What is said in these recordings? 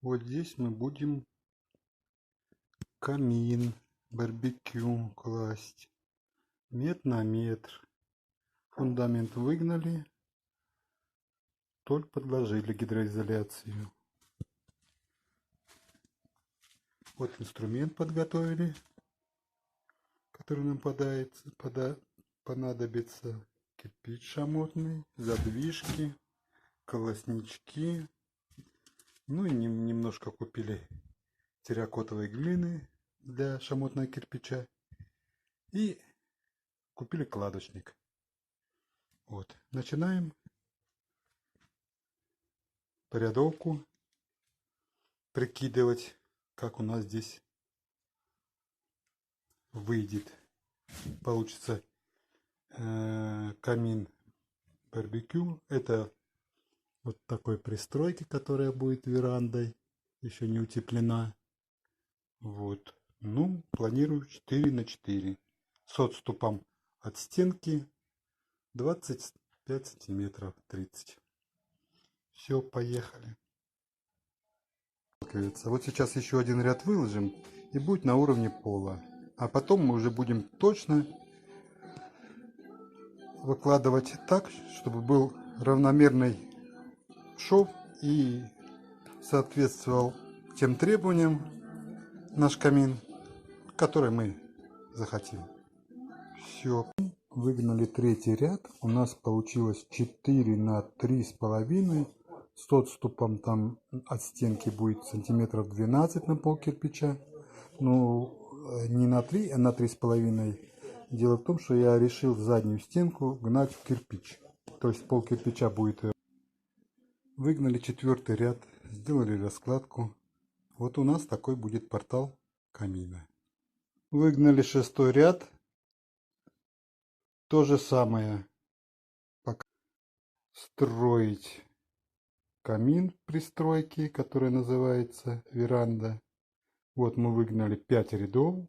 Вот здесь мы будем камин, барбекю класть. Метр на метр. Фундамент выгнали, только подложили гидроизоляцию. Вот инструмент подготовили, который нам понадобится. Кирпич шамотный, задвижки, колоснички. Ну и немножко купили терракотовой глины для шамотного кирпича. И купили кладочник. Вот. Начинаем порядовку прикидывать, как у нас здесь выйдет. Получится камин барбекю. Это вот такой пристройки, которая будет верандой, еще не утеплена. Вот. Ну, планирую 4 на 4 с отступом от стенки 25 сантиметров, 30. Все, поехали. Вот сейчас еще один ряд выложим и будет на уровне пола. А потом мы уже будем точно выкладывать так, чтобы был равномерный шов и соответствовал тем требованиям наш камин, который мы захотим. Все. Выгнали третий ряд. У нас получилось 4 на 3,5. С отступом там от стенки будет сантиметров 12 на пол кирпича. Ну, не на 3, а на 3,5. Дело в том, что я решил заднюю стенку гнать в кирпич. То есть пол кирпича будет. Выгнали четвертый ряд, сделали раскладку. Вот у нас такой будет портал камина. Выгнали шестой ряд. То же самое. Пока строить камин пристройки, который называется веранда. Вот мы выгнали 5 рядов,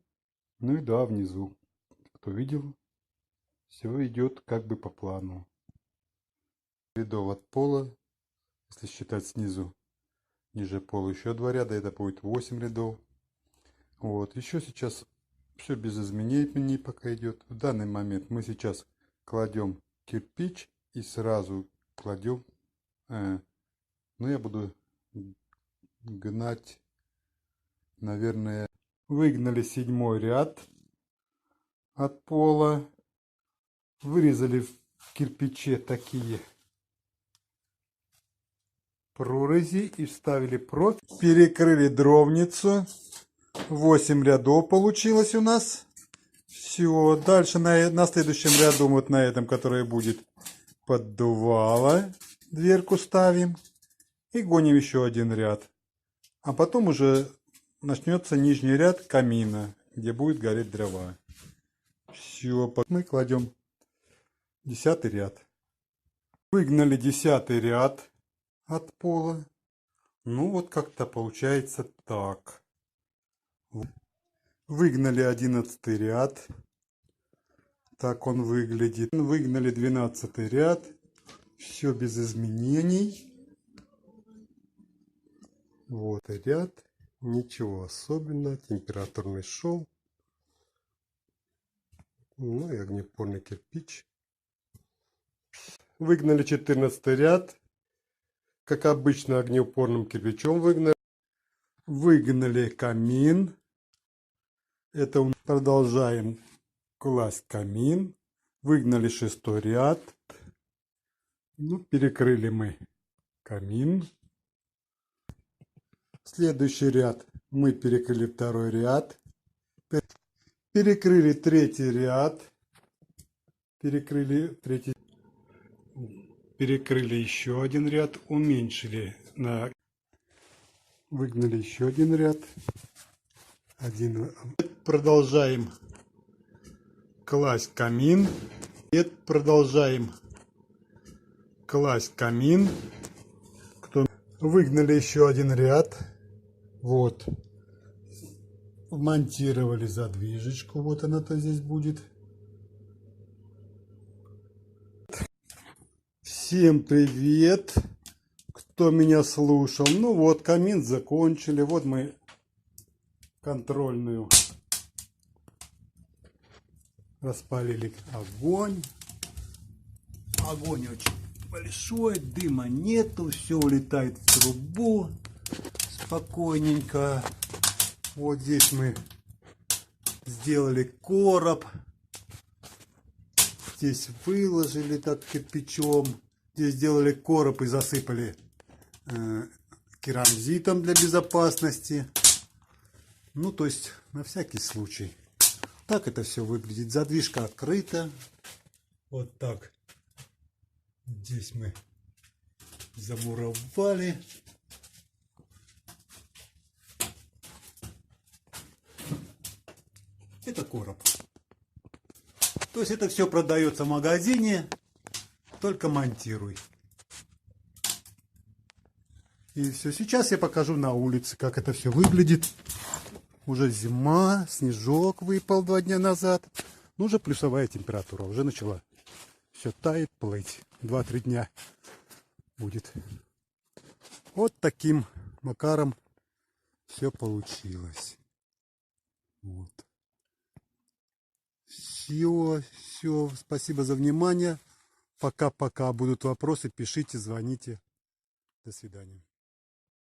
ну и 2 внизу. Кто видел, все идет как бы по плану. Рядов от пола, если считать снизу, ниже пола еще 2 ряда, это будет 8 рядов. Вот, еще сейчас все без изменений пока идет. В данный момент мы сейчас кладем кирпич и сразу кладем, ну я буду гнать, наверное, выгнали 7-й ряд от пола, вырезали в кирпиче такие прорези и вставили профиль, перекрыли дровницу. 8 рядов получилось у нас. Все, дальше на следующем ряду, вот на этом, который будет поддувало, дверку ставим и гоним еще один ряд. А потом уже начнется нижний ряд камина, где будет гореть дрова. Все, мы кладем 10-й ряд. Выгнали 10-й ряд от пола. Ну вот как-то получается так. Выгнали 11-й ряд. Так он выглядит. Выгнали 12-й ряд. Все без изменений. Вот и ряд. Ничего особенного. Температурный шов. Ну и огнеупорный кирпич. Выгнали 14-й ряд. Как обычно, огнеупорным кирпичом выгнали. Выгнали камин. Это продолжаем класть камин. Выгнали 6-й ряд. Ну, перекрыли мы камин. Следующий ряд мы перекрыли 2-й ряд. Перекрыли 3-й ряд. Перекрыли еще один ряд. Уменьшили на... Выгнали еще один ряд. Продолжаем класть камин. Продолжаем класть камин. Выгнали еще один ряд. Вот. Вмонтировали задвижечку. Вот она-то здесь будет. Всем привет! кто меня слушал. Ну вот, камин закончили. Вот мы контрольную распалили огонь. Огонь очень большой, дыма нету, все улетает в трубу спокойненько. Вот здесь мы сделали короб. Здесь выложили так кирпичом. Здесь сделали короб и засыпали керамзитом для безопасности. Ну, то есть, на всякий случай. Так это все выглядит. Задвижка открыта. Вот так. Здесь мы замуровали. Это короб. То есть это все продается в магазине, только монтируй. И все. Сейчас я покажу на улице, как это все выглядит. Уже зима, снежок выпал 2 дня назад. Ну, уже плюсовая температура, уже начала. Все тает, плыть. 2-3 дня будет. Вот таким макаром все получилось. Вот. Все. Спасибо за внимание. Пока-пока. Будут вопросы, пишите, звоните. До свидания.